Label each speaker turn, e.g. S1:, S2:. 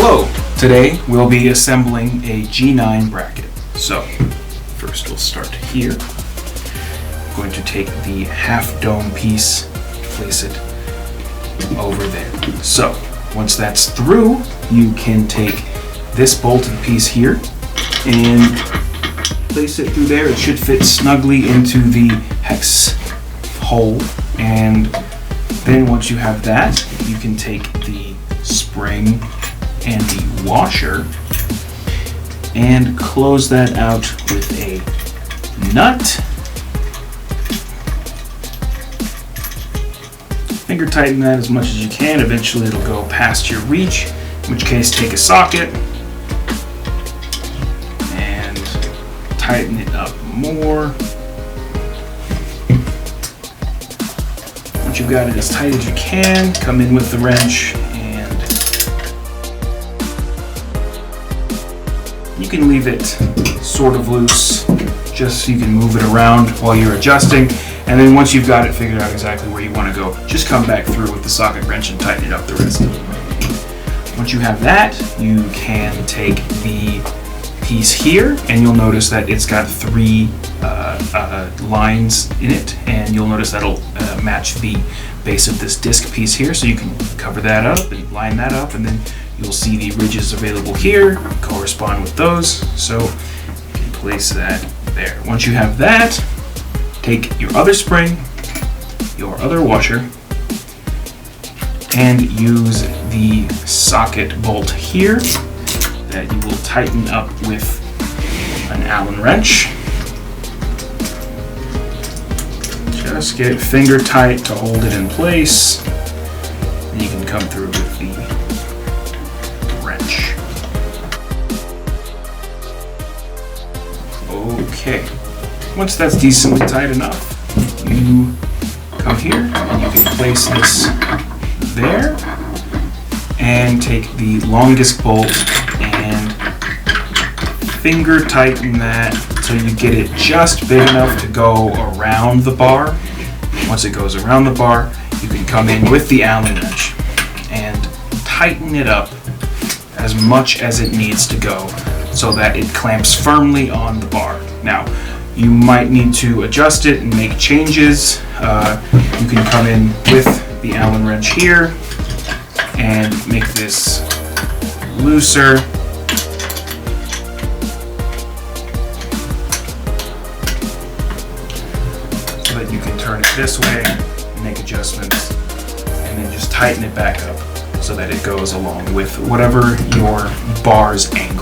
S1: Hello! Today we'll be assembling a G9 bracket. So, first we'll start here. I'm going to take the half dome piece, place it over there. So, once that's through, you can take this bolted piece here and place it through there. It should fit snugly into the hex hole, and then once you have that, you can take the spring and the washer and close that out with a nut. Finger tighten that as much as you can. Eventually it'll go past your reach, in which case take a socket and tighten it up more. Once you've got it as tight as you can, come in with the wrench and you can leave it sort of loose just so you can move it around while you're adjusting. And then once you've got it figured out exactly where you want to go, just come back through with the socket wrench and tighten it up the rest of it. Once you have that, you can take the piece here, and you'll notice that it's got three lines in it, and you'll notice that'll match the base of this disc piece here, so you can cover that up and line that up, and then you'll see the ridges available here correspond with those, so you can place that there. Once you have that, take your other spring, your other washer, and use the socket bolt here that you will tighten up with an Allen wrench. Just get it finger tight to hold it in place, and you can come through with the wrench. Okay, once that's decently tight enough, you come here and you can place this there and take the longest bolt and finger tighten that so you get it just big enough to go around the bar. Once it goes around the bar, you can come in with the Allen wrench and tighten it up as much as it needs to go so that it clamps firmly on the bar. Now, you might need to adjust it and make changes. You can come in with the Allen wrench here and make this looser. So that you can turn it this way, make adjustments, and then just tighten it back up so that it goes along with whatever your bar's angle